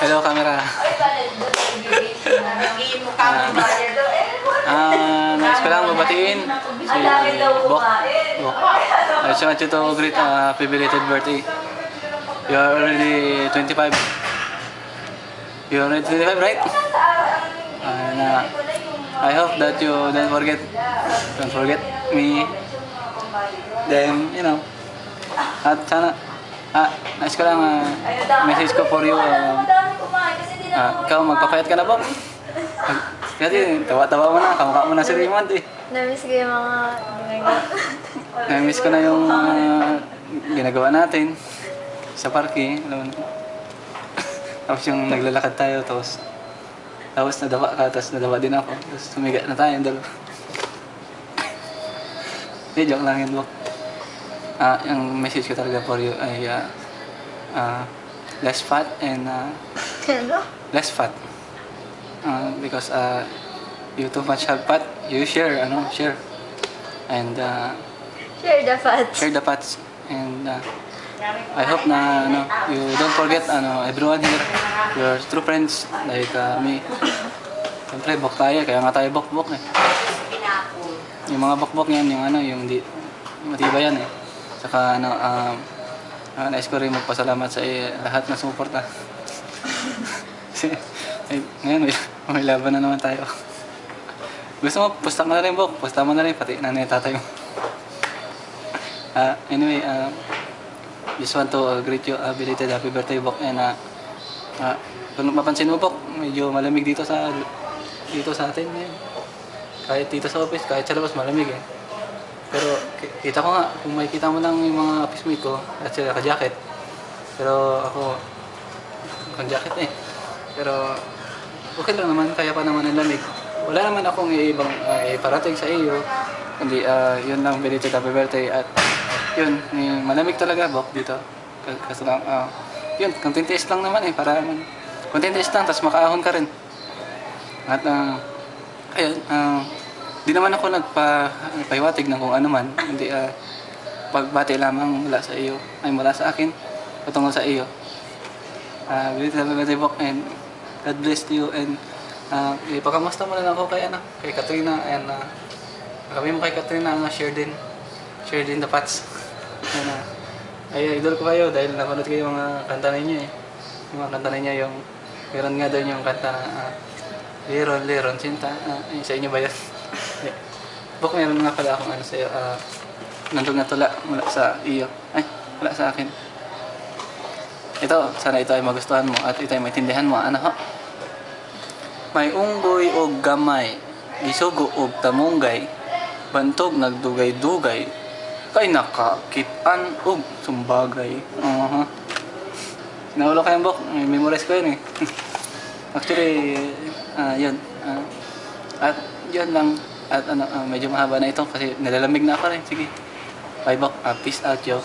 Hello, camera. Nais ko lang mabatiin si Bok. I just want you to greet happy belated birthday. You are already 25. You are already 25, right? And I hope that you don't forget me. Then, you know, at sana, nais ko lang message ko for you. Ikaw, magpapayat ka na po. Kasi tawa-tawa mo na, kamukha mo na si Raymond eh. Namiss ko yung mga ginagawa. Namiss ko na yung ginagawa natin sa parke. Tapos yung naglalakad tayo, tapos nadapa ka, tapos nadapa din ako. Tapos sumiga na tayo, dalawa. Hindi, joke lang yun, Bok. Yung message ko talaga for you ay less fat and less fat. Because you too much have fat, you share. And Share the fat. share the fats. And I hope na you don't forget everyone here, your true friends like me. Siyempre, bok tayo, kaya nga tayo bok-bok eh. Yung mga bok-bok yan, yung di matibay yan eh. Saka nais ko rin magpasalamat sa lahat na sumuporta. Kasi ngayon may laban na naman tayo. Gusto mo, pusta mo na rin, Bok. Pusta mo na rin, pati nanay tatay mo. Anyway, just want to greet you, belated happy birthday, Bok. And kung mapansin mo, Bok, medyo malamig dito sa atin ngayon. Kahit dito sa office, kahit sa labas, malamig eh. Pero kita ko nga, kung makikita mo lang yung mga office mate ko, at sila ka-jacket. Pero ako, kan-jacket eh. Pero okay lang naman, kaya pa naman ang lamig. Wala naman akong ibang parating sa iyo. Kundi yun lang, belated happy birthday. At yun, malamig talaga, Bok, dito. Kasi lang, yun, content test lang naman eh. Para content test lang, tapos makaahon ka rin. At ayun, di naman ako nagpahiwatig ng kung ano man. Hindi, pagbati lamang mula sa iyo, ay mula sa akin, patungo sa iyo. Belated happy birthday, Bok, and God bless you. And ipakamusta mo na lang ako kay Katrina. And kami mo kay Katrina, share din the pats. And ay idol ko kayo dahil napanood ko yung mga kanta ninyo eh. Yung mga kanta ninyo, yung meron nga doon yung kanta na Liron, Sinta. Sa inyo ba yan? Bok, meron nga pala akong sa iyo. Nandun na tula mula sa iyo. Ay, wala sa akin. Ito, sana ito ay magustuhan mo at ito ay maintindihan mo. Ano ho? May unggoy o gamay, isugo o tamunggay, bantog nagdugay-dugay, kay nakakitan o sumbagay. Naulo kayong, Bok, memorize ko yun eh. Actually, yun. At yun lang. At medyo mahaba na ito kasi nalalamig na ako rin. Sige. Bye, Bok. Peace out, yo.